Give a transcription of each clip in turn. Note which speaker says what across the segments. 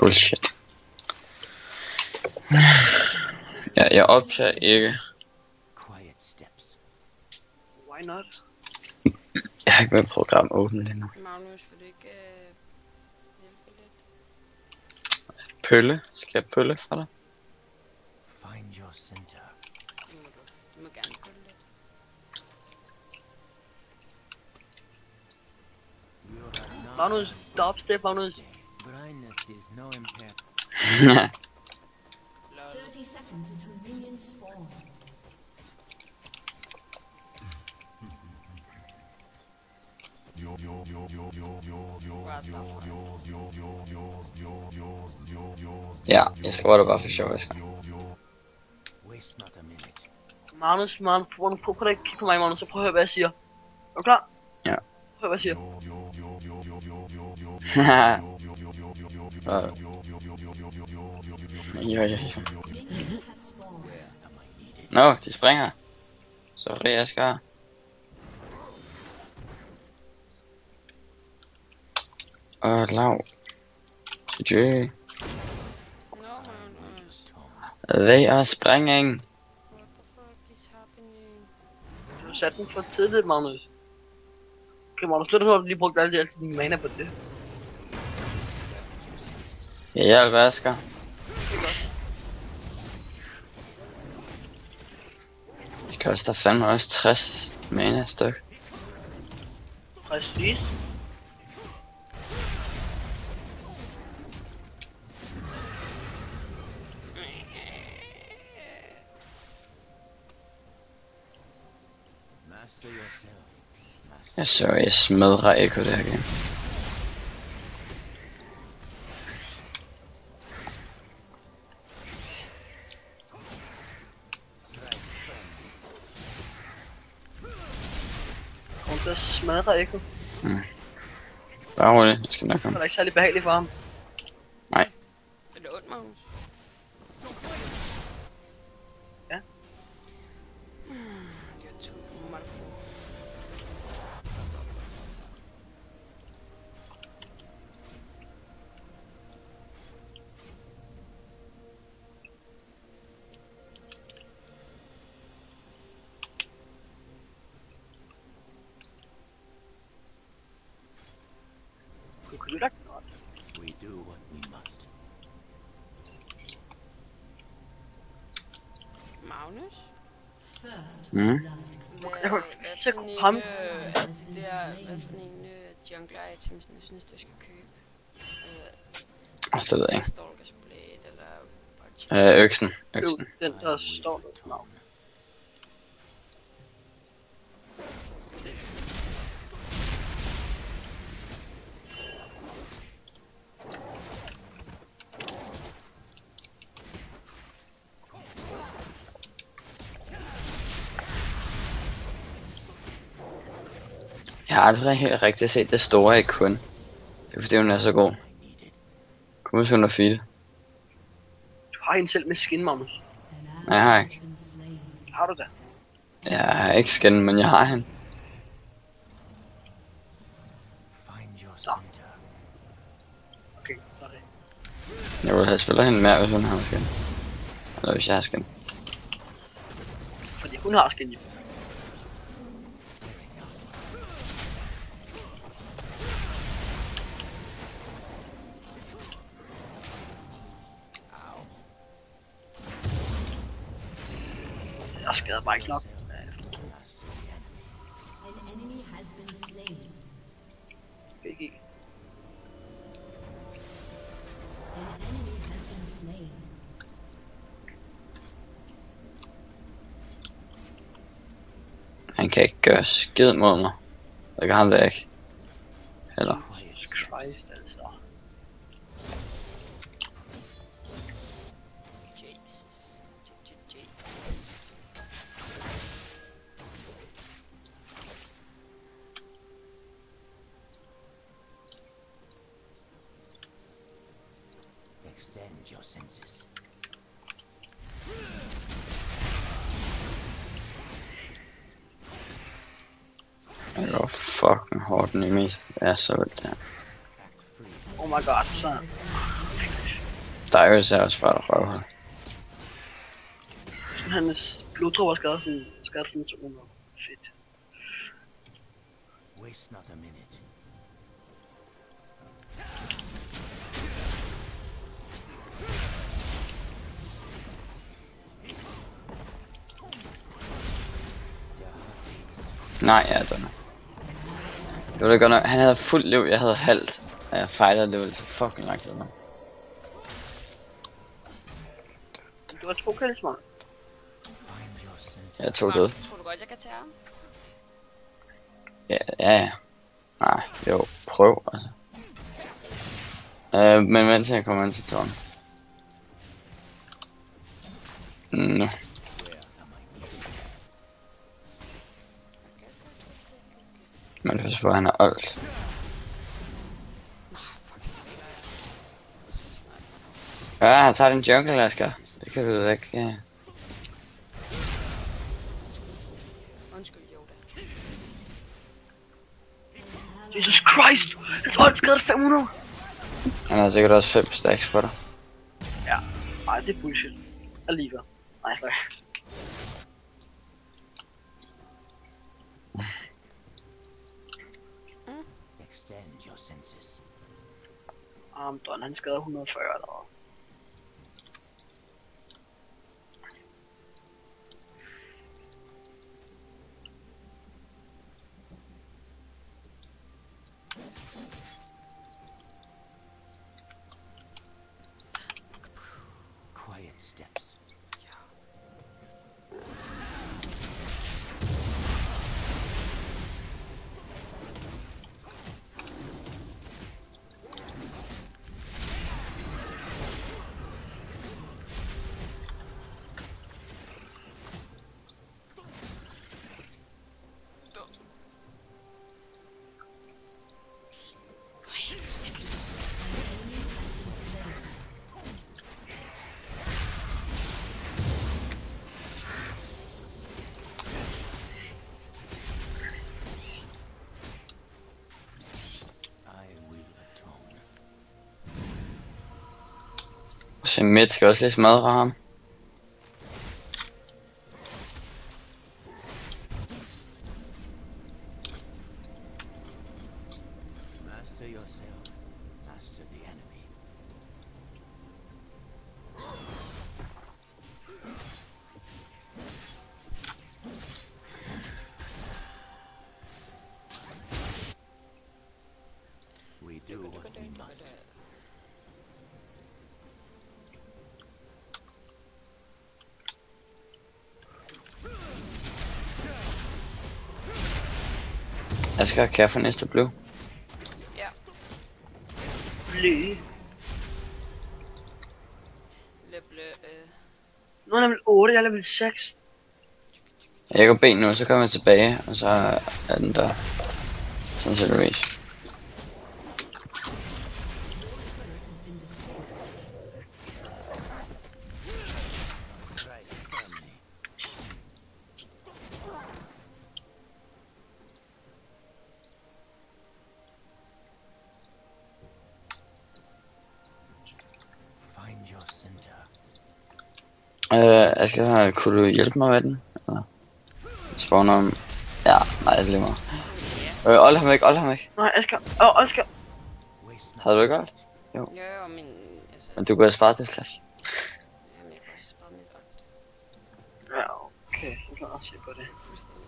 Speaker 1: Bullshit. Ja, jeg optager ikke.
Speaker 2: Why not?
Speaker 1: Jeg har ikke været program åbent lige nu.
Speaker 3: Magnus, vil du ikke hjælpe lidt?
Speaker 1: Pølle? Skal jeg pølle fra dig?
Speaker 4: Find your center.
Speaker 3: Det må du. Du må gerne pølle lidt.
Speaker 2: Magnus, dubstep, Magnus.
Speaker 4: Blindness is no impact.
Speaker 3: Lol.
Speaker 5: 30 seconds until minions spawn.
Speaker 1: Ja, jeg skriver det bare for sjov, jeg skal.
Speaker 4: Waste not a minute.
Speaker 2: Magnus, prøv at kigge på mig, Magnus, så prøv at høre, hvad jeg siger. Er du klar?
Speaker 1: Ja.
Speaker 2: Prøv at høre, hvad jeg siger.
Speaker 1: Ja. Nå, de springer. Sorry, Asger. Lav. GG.
Speaker 3: Nå, Magnus.
Speaker 1: They are springing.
Speaker 3: What the fuck is happening?
Speaker 2: Du har sat den for tidligt, Magnus. Okay, Magnus, slutter du har lige brugt altid din mana på det.
Speaker 1: Jeg hjælper Asger. De koster fandme også 60 mana styk.
Speaker 2: Præcis.
Speaker 4: Master yourself.
Speaker 1: Jeg så, jeg smadrer Echo der igen.
Speaker 2: Kommer til at smadre Echo.
Speaker 1: Bare roligt, det skal nok
Speaker 2: Det
Speaker 1: komme.
Speaker 2: er ikke særlig behageligt for ham.
Speaker 1: Nej.
Speaker 3: Er det ondt, Magnus?
Speaker 2: Ja.
Speaker 3: Jeg tog på mig.
Speaker 2: Du kan lytte godt.
Speaker 4: We do what we must.
Speaker 3: Magnus?
Speaker 5: First
Speaker 1: Mm.
Speaker 5: blood.
Speaker 2: Jeg kan
Speaker 3: Hvad
Speaker 2: til at
Speaker 3: for
Speaker 2: kunne
Speaker 3: en,
Speaker 2: komme.
Speaker 3: hvad for en jungler items, du synes, du skal købe?
Speaker 1: Det ved jeg ikke.
Speaker 3: Stalker's Blade, eller...
Speaker 1: Øksen.
Speaker 2: Køb
Speaker 1: Øksen.
Speaker 2: den, der står der navn.
Speaker 1: Jeg har aldrig helt rigtigt set det store i kun. Det er fordi hun er så god. Kom ud, hun er fil.
Speaker 2: Du har en selv med skin, Magnus.
Speaker 5: An
Speaker 1: Nej, jeg har
Speaker 5: ally has
Speaker 1: ikke.
Speaker 5: been slain.
Speaker 2: Har du det?
Speaker 1: Jeg har ikke skin, men jeg har hende.
Speaker 4: Find your center.
Speaker 2: Okay, sorry.
Speaker 1: Jeg ville have spillet hende mere, hvis hun har skin. Eller hvis jeg har skin.
Speaker 2: Fordi hun har skin jo. Jeg skader bare ikke nok.
Speaker 4: Master the enemy.
Speaker 5: An enemy has been slain.
Speaker 2: GG.
Speaker 5: An enemy has been slain.
Speaker 1: Han kan ikke gøre skid mod mig. Jeg kan ham væk. Eller.
Speaker 2: Christ, altså.
Speaker 3: Jesus.
Speaker 4: Extend your senses.
Speaker 1: Jeg går fucking hårdt ned i mig. Det er så vildt der.
Speaker 4: Act free.
Speaker 2: Oh my god, så.
Speaker 1: Darius er også bare et røvhul.
Speaker 2: Hans blodtrup var skadet sådan 200. Fedt.
Speaker 4: Waste not a minute.
Speaker 1: Nej, ja, det var det var da godt nok. Han havde fuldt liv, jeg havde halvt. Og jeg fejlede det var så fucking langt ud.
Speaker 2: Det var 2 kills, mand.
Speaker 4: Find your center.
Speaker 1: Jeg tog død.
Speaker 3: Tror du godt, jeg kan tage ham?
Speaker 1: Ja. Nej, jo, prøv altså. Men vent til jeg kommer ind til tårn. Nu. Men hvis bare han er alt. Ja, han tager din jungle, Asger. Det kan du da ikke, ja.
Speaker 3: Undskyld, Yoda.
Speaker 2: Jesus Christ! Hans hold skadet 500!
Speaker 1: Han har sikkert også 5 stacks på dig.
Speaker 2: Ja. Ej, det er bullshit. Alligevel. Nej, nej.
Speaker 4: Extend your senses.
Speaker 2: Don, han skader 140 eller hvad.
Speaker 4: Quiet steps.
Speaker 1: Så midt skal også lige smadre ham.
Speaker 4: Master yourself. Master the enemy. We do what we must.
Speaker 1: Asger, kan jeg få næste blue?
Speaker 3: Ja.
Speaker 2: Bly.
Speaker 3: Level,
Speaker 2: Nu er level 8, jeg er level 6.
Speaker 1: Jeg går ben nu, så kommer jeg tilbage, og så er den der. Sådan ser det ud.
Speaker 4: Right firmly. Find your center.
Speaker 1: Asger, kunne du hjælpe mig med den? Eller? Spawner om... Ja, nej, det er lige meget. Hold ham væk, hold ham væk.
Speaker 2: Nej, Asger. Asger.
Speaker 4: Waste not.
Speaker 1: Havde du ikke godt?
Speaker 3: jo, men altså...
Speaker 1: Men du kunne have sparet til slash.
Speaker 3: Jamen, jeg kan også spare mit ult.
Speaker 2: Ja, okay. Så kan jeg også se på det.
Speaker 3: Fuldstændig.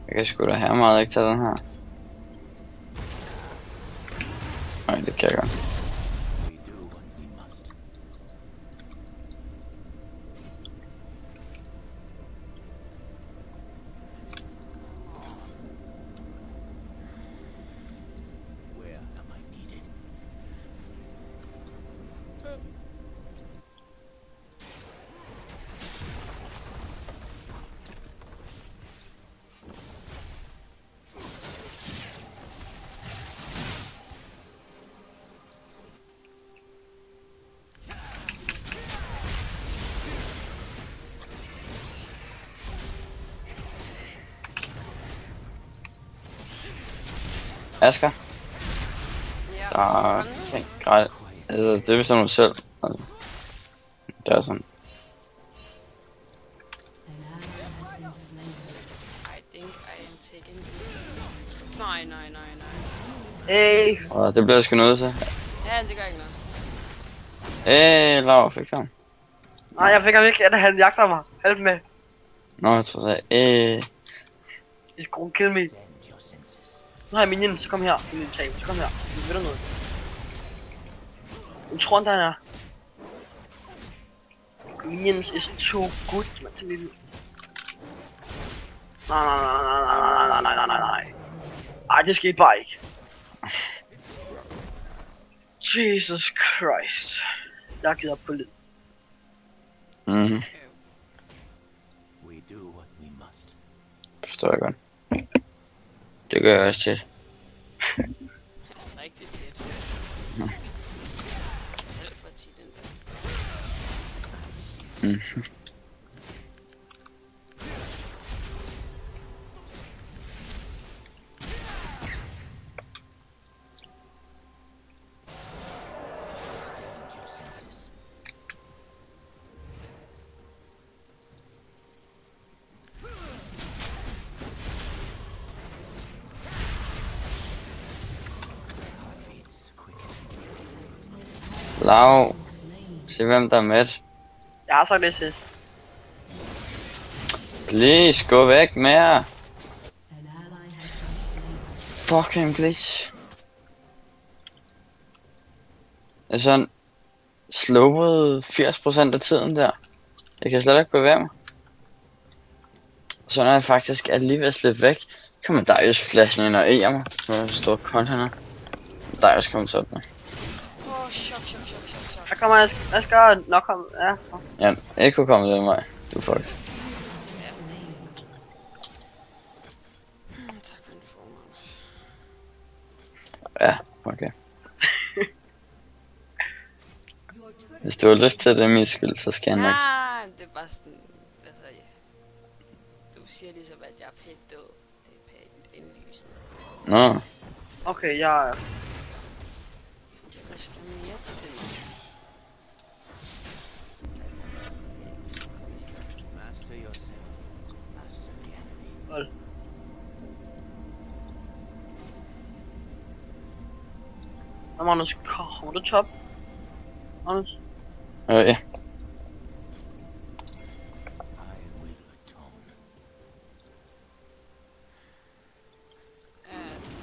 Speaker 1: Jeg kan sgu da her meget ikke tage den her. Nej, det kan jeg godt.
Speaker 4: We do what we must. Where am I needed?
Speaker 1: Asger,
Speaker 3: Ja,
Speaker 1: der er
Speaker 3: sådan.
Speaker 1: ting grej. Altså, det bestemmer du selv. Altså, det er sådan.
Speaker 5: An ally has been slain.
Speaker 3: I think I am taking it. Nej.
Speaker 2: Hey.
Speaker 1: Og det bliver jeg sgu nødt til.
Speaker 3: Ja, det gør ikke noget.
Speaker 1: Laura fik ham.
Speaker 2: Nej, jeg fik ham ikke. Han jagter mig. Hjælp med.
Speaker 1: Nå, jeg tror det.
Speaker 2: He's gonna kill me.
Speaker 4: Extend your senses.
Speaker 2: Nu har jeg minion, så kom her. Minion tag, så kom her. Ved du noget? Jeg tror, der er. Minions is too good, man. Nej. Ej, det skete bare ikke. Jesus Christ. Jeg gider på lid.
Speaker 1: Mhm,
Speaker 4: We do what we must.
Speaker 1: forstår jeg godt. Det gør jeg også tit.
Speaker 3: Rigtig tæt. Alt for tit endda.
Speaker 1: Mhm.
Speaker 4: Extend your senses. Heartbeats quicken.
Speaker 1: Lav,
Speaker 5: Slain.
Speaker 1: se hvem der er med.
Speaker 2: Jeg har sagt det sidst.
Speaker 1: Please, gå væk mere.
Speaker 5: An ally has been slain.
Speaker 1: Fucking glitch. Jeg er sådan slowet 80% af tiden der. Jeg kan slet ikke bevæge mig. Så når jeg faktisk er lige ved at slippe væk, kommer Darius flashen ind og ære mig. Med store container. Darius kommer så op med.
Speaker 3: Chok.
Speaker 2: Der kommer jeg skal nok komme. Ja.
Speaker 1: Ja, Echo kommer den vej. Du fuck.
Speaker 3: Tak for info, Magnus.
Speaker 1: Ja, okay.
Speaker 5: Your turret
Speaker 1: Hvis du har lyst til det er min skyld, så skal jeg nok.
Speaker 3: Ja, det er bare sådan, altså, du siger ligesom, at jeg er pænt død. Det er pænt indlysende.
Speaker 1: Nå,
Speaker 2: Okay, jeg
Speaker 3: Jeg skal mere til det.
Speaker 4: Master yourself. Master the enemy.
Speaker 2: Magnus, kommer du top? Magnus?
Speaker 1: ja.
Speaker 4: I will atone.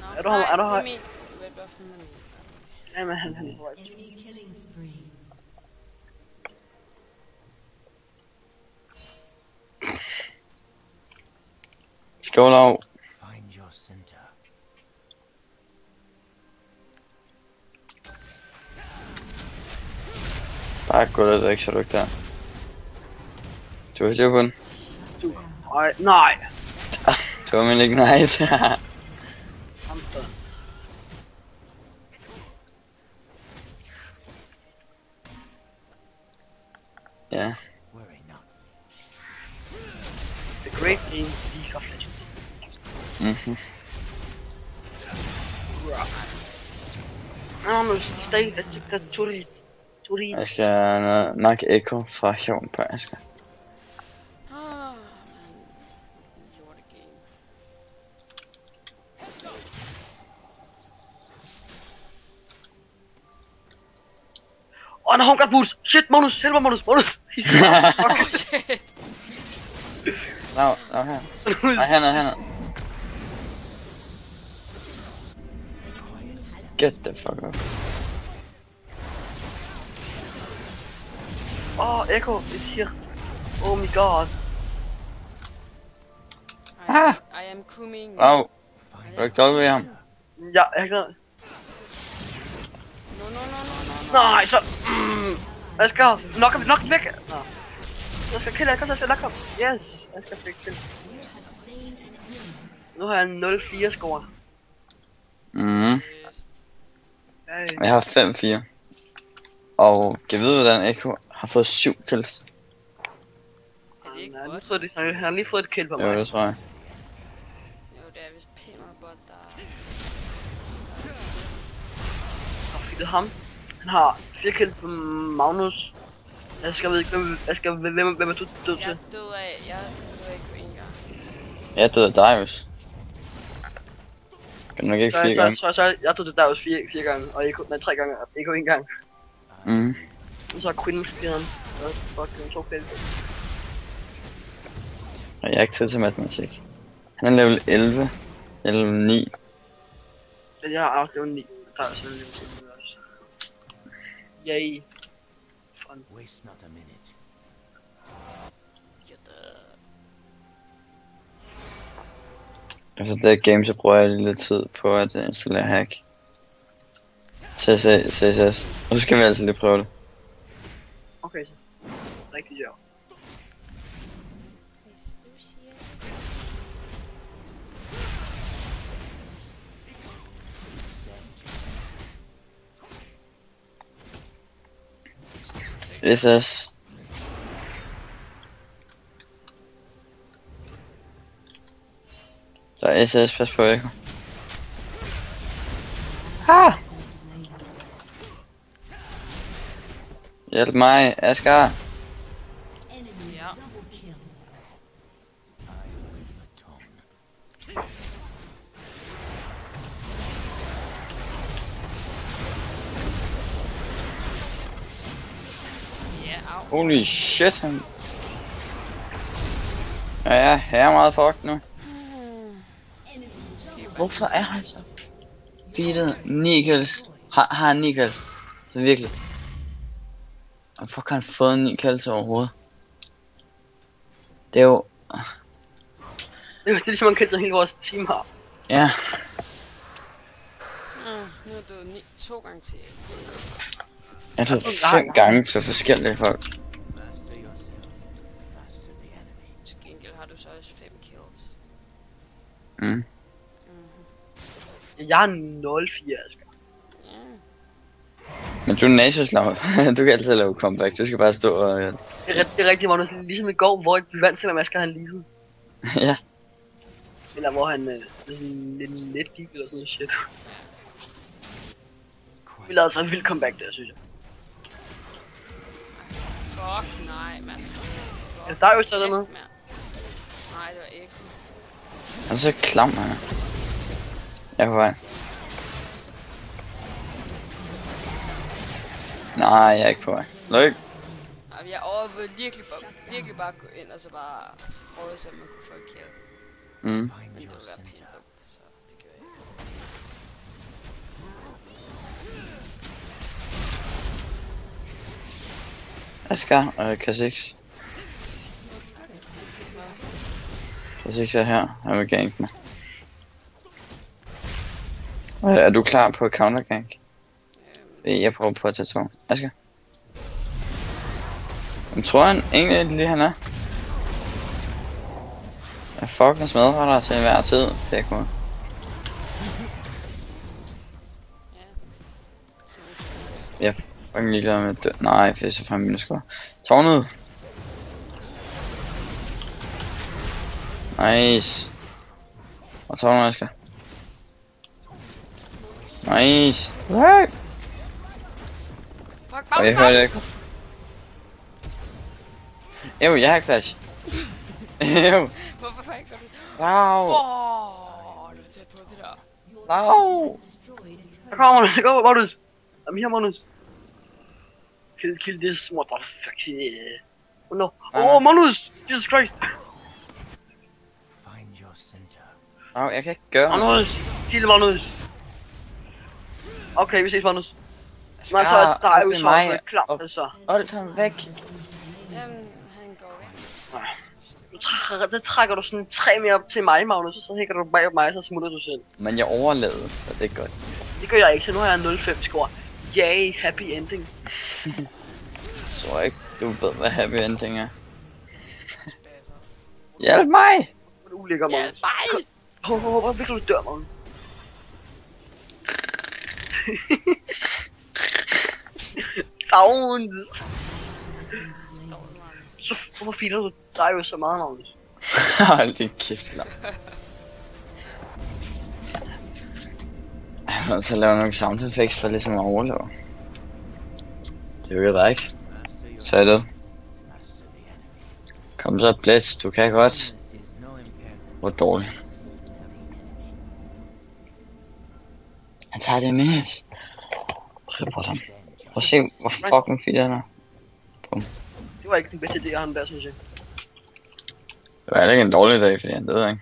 Speaker 3: Nå,
Speaker 2: Er du her- er du her?
Speaker 3: det min. Hvad bliver for min?
Speaker 2: Jamen, han er right.
Speaker 5: enemy killing spree.
Speaker 1: Skål af.
Speaker 4: Find your center.
Speaker 1: Bare gå lidt væk, så du ikke der. Du har styr på den.
Speaker 2: Ej, nej.
Speaker 1: Du har min ignite.
Speaker 2: Hamster.
Speaker 1: Ja.
Speaker 4: Worry not.
Speaker 2: The great game League of Legends.
Speaker 1: Mhm.
Speaker 2: Magnus, stay. That's too late. Too late.
Speaker 1: Jeg skal nok Echo fra Hjorten på Asger.
Speaker 3: Man. Lortegame.
Speaker 2: Åh, han har got boots. Shit, Magnus. Hjælp mig, Magnus. He's
Speaker 3: Oh shit.
Speaker 1: Lav her. Nej, han er. Get the fuck up.
Speaker 2: Oh, Echo is here. Oh my god.
Speaker 3: I am coming.
Speaker 1: Lav,
Speaker 4: Find
Speaker 1: du har ikke dog ved ham.
Speaker 2: Ja, jeg kan.
Speaker 3: No.
Speaker 2: Nej, så. Jeg skal nok væk. Nå. Jeg skal kille, jeg skal nok ham. Yes, jeg skal fik kill. Nu har jeg 0-4 score.
Speaker 1: Mhm.
Speaker 3: Vist.
Speaker 2: Hey.
Speaker 1: Jeg har 5-4. Og kan vide, hvordan Echo har fået 7 kills.
Speaker 3: Er det ikke
Speaker 2: Han
Speaker 3: bot?
Speaker 2: har lige fået et kill på
Speaker 1: Jo,
Speaker 2: mig.
Speaker 1: det tror jeg.
Speaker 3: Jo, det er vist pænt meget bot, der...
Speaker 2: one-hittet ham. Han har 4 kill på Magnus. Jeg skal ikke, hvem er du død til?
Speaker 3: Jeg døde af, jeg døde ikke på en gang.
Speaker 1: Jeg døde af Darius. Kan du nok ikke 4 gange?
Speaker 2: Så jeg døde der også 4 gange, og ikke 3 gange, ikke 1 gang.
Speaker 1: Mhm.
Speaker 2: Og så er Quinn måske han. Fuck, så fedt.
Speaker 1: Og jeg har ikke tid til matematik. Han er level 11. Level 9.
Speaker 2: Men jeg har også level 9. Der er sådan lidt til også. Yay.
Speaker 4: Waste not a minute.
Speaker 1: Efter det game, så bruger jeg lidt tid på at installere hack. Til CSS. Og så skal vi altså lige prøve det.
Speaker 2: Okay så. Rigtig sjovt.
Speaker 1: CSS. Der er SS, pas på Echo. Hjælp mig, Asger.
Speaker 5: Enemy
Speaker 3: Ja.
Speaker 5: double kill.
Speaker 3: Ja, au.
Speaker 1: Holy shit, han... Ja, jeg er meget fucked nu.
Speaker 5: Enemy double
Speaker 1: Hvorfor er han så beatet 9 kills? Har han 9 kills? Så virkelig. Hvorfor kan han få 9 kills overhovedet? Det er jo...
Speaker 2: Det er ligesom man kan hele vores team har.
Speaker 1: Ja.
Speaker 3: Nu er du 2 gange til.
Speaker 1: Jeg tror 5 gange til forskellige folk.
Speaker 4: Master yourself. Master the enemy.
Speaker 3: Til gengæld har du så også 5 kills.
Speaker 1: Mm.
Speaker 2: Jeg er 0-4, Asger.
Speaker 3: Ja.
Speaker 1: Men du er natureslav. Du kan altid lave comeback. Du skal bare stå og...
Speaker 2: Det er rigtigt, Magnus. Ligesom i går, hvor vi vandt til, at Asger han leasede.
Speaker 1: Ja.
Speaker 2: Eller hvor han lidt gik eller sådan noget shit. Vi lavede så en vild comeback der, synes jeg.
Speaker 3: Fuck, nej, mand.
Speaker 2: Er det dig, Øster, eller noget?
Speaker 3: Nej, det var ikke.
Speaker 1: Han er så klam, han er. Jeg er på vej. Nej, jeg er ikke på vej. Løg.
Speaker 3: Nej, jeg overvejede virkelig bare gå ind og så bare prøve så man kunne få en kill.
Speaker 1: Mm.
Speaker 3: Men
Speaker 4: Find
Speaker 3: det
Speaker 4: your
Speaker 3: ville være pænt
Speaker 4: center.
Speaker 3: dumt, så det gjorde jeg ikke.
Speaker 1: Asger og Kha'Zix. Kha'Zix er her. Han vil ganke mig. Er du klar på countergank? Jeg prøver på at tage 2. Asger. Jeg tror han egentlig lige han er. Jeg fucking smadrer dig til hver tid, PK. Jeg er fucking ligeglad med død. Nej, for så frem mine sko. Tårnet! Nice! Og tårnet, Asger. Nice! Hey!
Speaker 3: Fuck,
Speaker 1: Og jeg hører det ikke. Ew, jeg har clash. Ew.
Speaker 3: Hvorfor fanden gør du det?
Speaker 1: Wow!
Speaker 3: Du er tæt på det der.
Speaker 1: Wow!
Speaker 5: destroyed a
Speaker 2: Der kommer Magnus, go, Magnus! I'm here, Magnus! Kill this motherfucking... Oh no! Oh, Magnus! Jesus Christ!
Speaker 4: Find your center.
Speaker 1: Wow, jeg kan ikke gøre noget.
Speaker 2: Magnus! Kill Magnus! Okay, vi ses, Magnus. Nej, så der er jo så
Speaker 1: mig.
Speaker 2: klart,
Speaker 1: Og
Speaker 2: altså.
Speaker 1: hold ham væk.
Speaker 3: Jamen, han går væk.
Speaker 2: Det trækker du sådan 3 mere op til mig, Magnus, og så hækker du bag mig, så smutter du selv.
Speaker 1: Men jeg overlevede, så det er godt.
Speaker 2: Det gør jeg ikke, så nu har jeg 0-5 score. Yay, happy ending.
Speaker 1: Jeg tror ikke, du ved, hvad happy ending er.
Speaker 3: Spasser.
Speaker 1: Hjælp mig!
Speaker 2: Hvor er du ulækker,
Speaker 3: Ja,
Speaker 2: Magnus.
Speaker 3: nej!
Speaker 2: Hvor virkelig du dør, Magnus. Sound. Så hvorfor filer du dig jo så meget, Magnus?
Speaker 1: Hold din kæft, lam. Og så lave nogle sound effects for ligesom at overleve. Det virker da ikke. Så er det. Kom så, Blitz, du kan godt. Hvor dårligt. Han tager det med. Prøv at se, hvor fucking fedt han er.
Speaker 2: Det var ikke den bedste idé, jeg har den der, synes jeg.
Speaker 1: Det var ikke en dårlig dag, fordi han døde, ikke?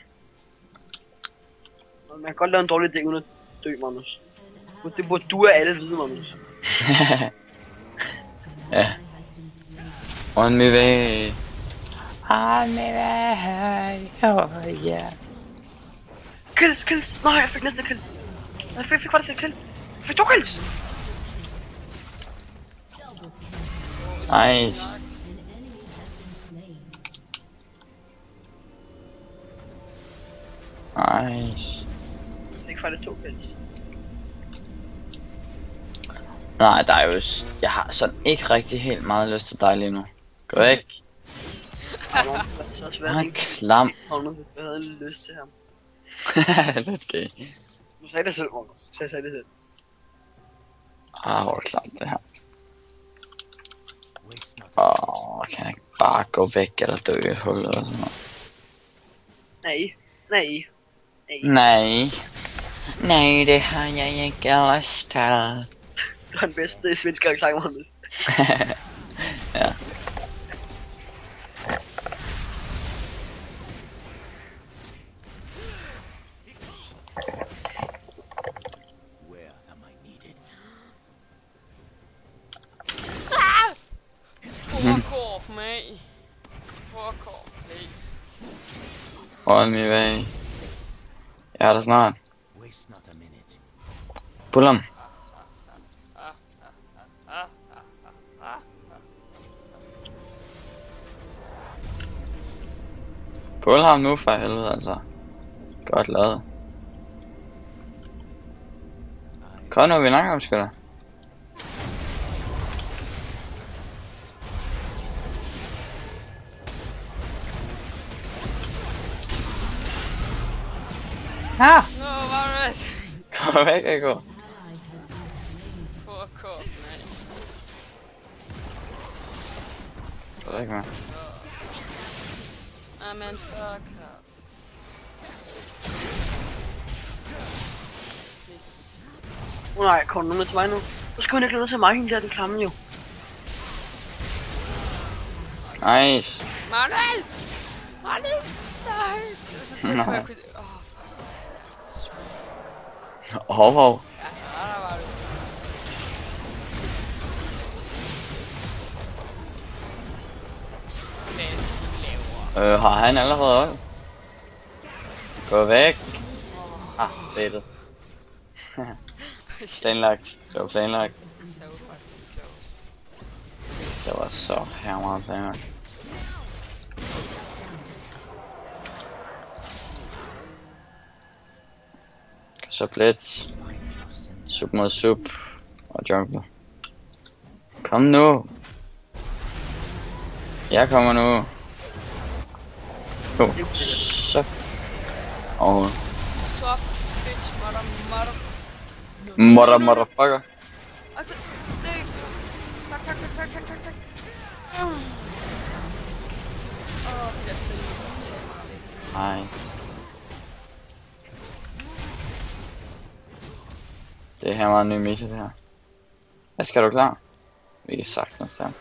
Speaker 2: Man kan godt lave en dårlig idé uden at dø, Magnus. Det burde du af alle vide, Magnus.
Speaker 1: Ja. On my way. On my way. Oh yeah.
Speaker 2: Kills! Nej, jeg fik næsten et kill. Jeg fik faktisk et kill. Jeg fik 2 kills!
Speaker 1: Nice. Nice.
Speaker 2: Jeg fik faktisk 2 kills.
Speaker 1: Nej, der er jo... Jeg har sådan ikke rigtig helt meget lyst til dig lige nu. Gå væk.
Speaker 2: Så
Speaker 1: Han er klam.
Speaker 2: Magnus, jeg havde lyst til ham.
Speaker 1: Lidt gay.
Speaker 2: Du sagde det selv, Magnus. Jeg sagde det selv.
Speaker 1: Hvor er det klamt det her. Kan jeg ikke bare gå væk eller dø i et hul eller sådan noget?
Speaker 2: Nej.
Speaker 1: Nej, det har jeg ikke lyst til.
Speaker 2: Du er den bedste svenske accent, Magnus.
Speaker 1: Ja.
Speaker 3: Fuck off, mate. Fuck off, please.
Speaker 1: On my way. Jeg er der snart. Pull ham. Pull ham nu for helvede, altså. Godt lavet. Kom nu, vi nakker ham sgu da. Ah!
Speaker 3: No, Varus!
Speaker 1: Kom væk, Eko.
Speaker 3: Fuck off, mate.
Speaker 1: Kom væk, man.
Speaker 3: Man, fuck off.
Speaker 2: Nej, kom nu med til mig nu. Så skal hun ikke lade til mig, hende der, den klamme jo.
Speaker 1: Nice.
Speaker 3: Manuel! Nej! Det var så tæt på, jeg kunne...
Speaker 1: Hov.
Speaker 3: Ja, der var du.
Speaker 1: Har han allerede op? Gå væk. Fedt. Planlagt. Det var planlagt.
Speaker 3: So fucking close.
Speaker 1: Det var så her meget planlagt. Så Blitz. Sub mod sub. Og jungle. Kom nu. Jeg kommer nu. Så.
Speaker 3: Swap, bitch,
Speaker 1: Motherfucker.
Speaker 3: Altså, nej. Tak. Det er stille.
Speaker 1: Nej. Det her var en ny mission, det her. Hvad skal du klar? Vi kan sagtens der.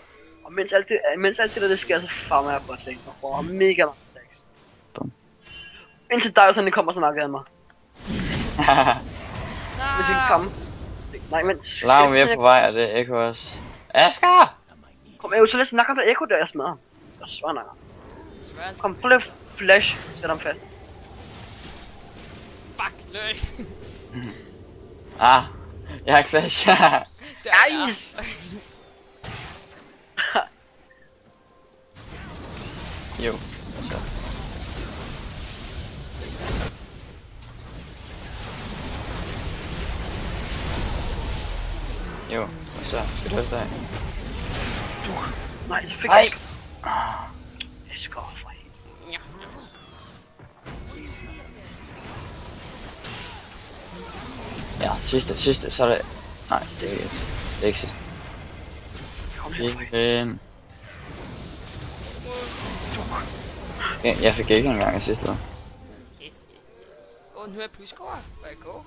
Speaker 2: Og mens alt det der sker, så farmer jeg på slægt og får mega mange stacks.
Speaker 1: Bum.
Speaker 2: Indtil dig og sådan, det kommer, så nakker han mig. Hvis ikke komme. Nej, men...
Speaker 1: Lav mere på vej, og det er Eko også. Asger!
Speaker 2: Kom, jeg så lidt snakker der Eko der, jeg smadrer ham. Jeg svarer nakker. Kom, prøv lige flash, sæt ham fast.
Speaker 3: Fuck, løg.
Speaker 1: Jeg har clash.
Speaker 2: Ej!
Speaker 1: Jo. Jo, så skal du også
Speaker 2: Nej, så fik jeg ikke. Jeg skal for hende.
Speaker 1: Ja, Sidste, så er det... Nej, det er ikke. Det er ikke sidste.
Speaker 2: Kom her.
Speaker 1: Ja, jeg fik ikke engang af sidste år.
Speaker 3: Nu er jeg plusscore. Hvor jeg går.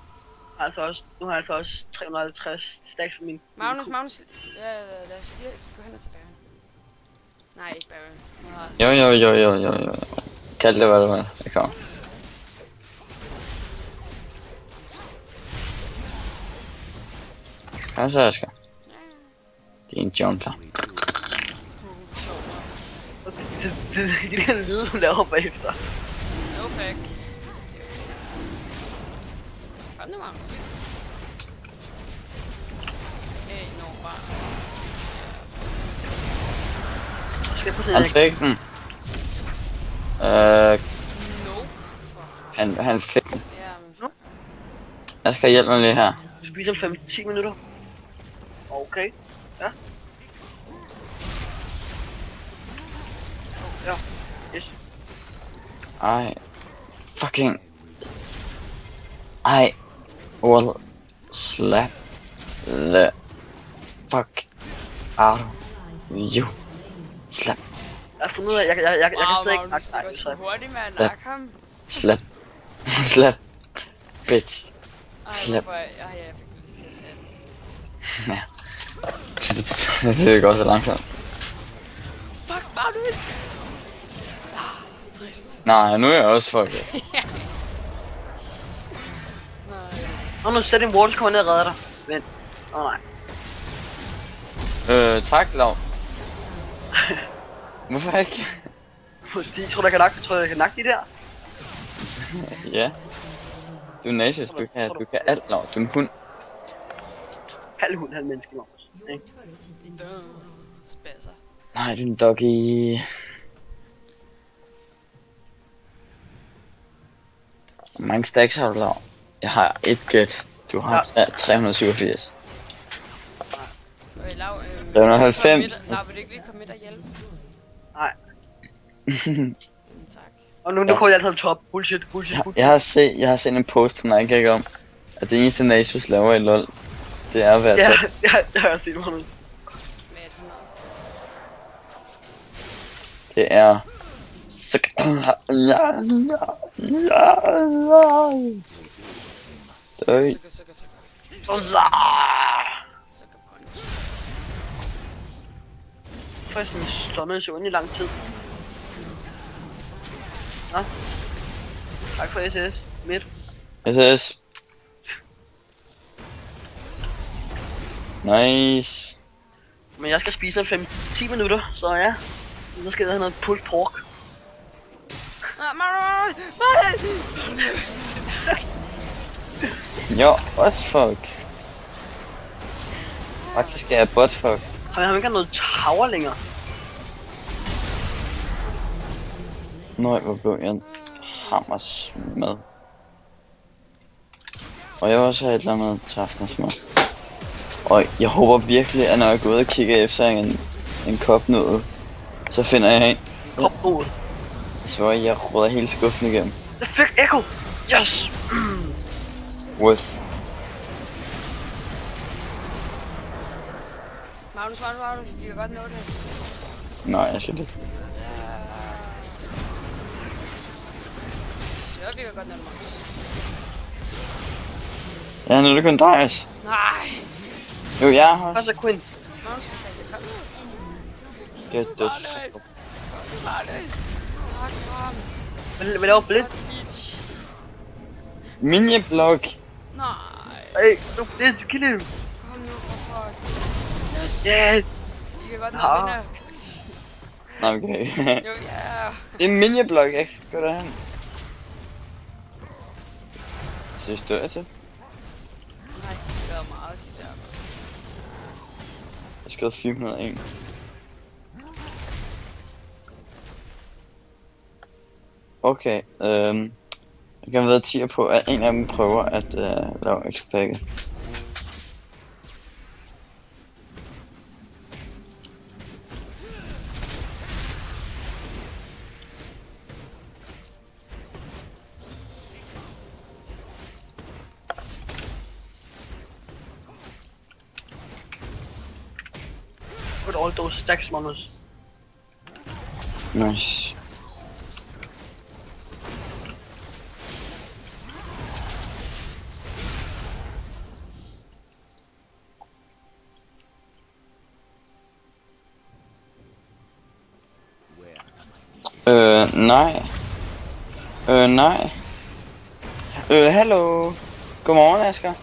Speaker 2: Nu har jeg altså også 350 stacks for min...
Speaker 3: Magnus. Ja, lad os lige gå hen og tage Baron. Nej, ikke Baron.
Speaker 1: Jo. Kald det, hvad det var. Jeg kommer. Kom så, Asger. Det er en jungler.
Speaker 2: Det er den lyde, hun laver bagefter.
Speaker 3: No fuck. Kom nu, Magnus. Hey, no, bare.
Speaker 2: Skal jeg prøve
Speaker 1: Han
Speaker 2: at
Speaker 1: fik den.
Speaker 3: No.
Speaker 1: Han fik den.
Speaker 3: Ja,
Speaker 1: Jeg skal hjælpe mig lige her.
Speaker 2: Du spiser om 5-10 minutter. Okay. Ja. Ja. Yes.
Speaker 1: I will slap the fuck out of you. Slap.
Speaker 2: Jeg har fundet ud af, jeg kan stadig ikke
Speaker 3: Magnus, det går sgu hurtigt med at nakke ham.
Speaker 1: Slap. Slap. Bitch.
Speaker 3: Ej,
Speaker 1: Slap.
Speaker 3: hvorfor? Jeg fik lyst til at tage den.
Speaker 1: Ja. Det er godt så langsomt.
Speaker 3: Fuck, Magnus! Trist.
Speaker 1: Nej, nu er jeg også fucket.
Speaker 2: Nå, nu sæt en ward, så kommer jeg ned og redder dig. Vent. Nej.
Speaker 1: Tak, Lav. Hvorfor ikke?
Speaker 2: Fordi jeg tror, jeg kan nakke de der.
Speaker 1: Ja. Du er native, du kan alt, Lav. Du er en hund.
Speaker 2: Halv hund, halv menneske, Magnus. Ikke?
Speaker 3: Spasser.
Speaker 1: Nej, du er en doggy. Hvor mange stacks har du, Lav? Jeg har et gæt. Du har 387.
Speaker 3: Lav,
Speaker 1: 390.
Speaker 3: Lav, vil du ikke lige komme med og hjælpe?
Speaker 2: Nej.
Speaker 3: Tak.
Speaker 2: Og nu kommer jeg altid top. Bullshit.
Speaker 1: Jeg har set en post på Nike om, at det eneste Nasus laver i LoL, det er at være
Speaker 2: Ja, det har jeg set, Magnus.
Speaker 3: Med 100.
Speaker 1: det er... Døj.
Speaker 3: Sukker. Sukker punch.
Speaker 2: For jeg sådan stunnet så i lang tid. Nå. Tak for SS. Midt.
Speaker 1: SS. Nice.
Speaker 2: Men jeg skal spise om 5-10 minutter, så ja. Nu skal jeg have noget pulled pork.
Speaker 1: Jo, buttfuck. Faktisk er jeg buttfuck.
Speaker 2: Har jeg ikke noget tower længere?
Speaker 1: Nøj, hvor blev jeg hammers med. Og jeg vil også have et eller andet til aftensmad. Og jeg håber virkelig, at når jeg går ud og kigger efter en kopnød, så finder jeg en.
Speaker 2: Kopnød.
Speaker 1: Så jeg råder hele skuffen igennem.
Speaker 2: Jeg fik Echo! Yes!
Speaker 1: What?
Speaker 3: Magnus, vi kan godt nå det.
Speaker 1: Nej, jeg skal det.
Speaker 3: Så vi kan godt nå det, Magnus.
Speaker 1: Ja, nu er det kun dig, altså.
Speaker 3: Nej!
Speaker 1: Jo, jeg har
Speaker 2: Først er Quinn.
Speaker 3: Magnus, vi sagde, det kom nu.
Speaker 1: Get the
Speaker 3: Magnus!
Speaker 2: Hvad laver Blind?
Speaker 3: Bitch!
Speaker 1: Mini-blok.
Speaker 3: Nej!
Speaker 2: Hey, du Blind, du kilder ham.
Speaker 3: Kom nu, for fuck. Yes!
Speaker 2: Ja,
Speaker 3: Vi kan godt nå at vinde.
Speaker 1: Okay.
Speaker 3: Jo, ja!
Speaker 1: Det er en mini-blok, ikke? Gå derhen. Det står jeg til.
Speaker 3: Nej, det skal være meget, de der.
Speaker 1: Jeg skrev 401. Okay, jeg kan være 10 på, at en af dem prøver at lave X-packet.
Speaker 2: all those stacks, Magnus.
Speaker 1: Nice. Nej. Nej. Hallo. Godmorgen, Asger.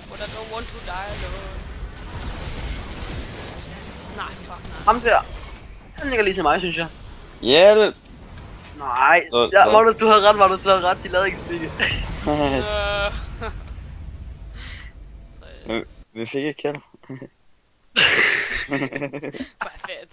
Speaker 3: But I don't want to die alone. Nej, fuck nej.
Speaker 2: Ham der. Han ligger lige til mig, synes jeg.
Speaker 1: Hjælp.
Speaker 2: Nej. Ja, Magnus, du havde ret, Magnus, du havde ret. De lavede ikke stikke.
Speaker 1: Vi fik et kill.
Speaker 3: Bare fedt.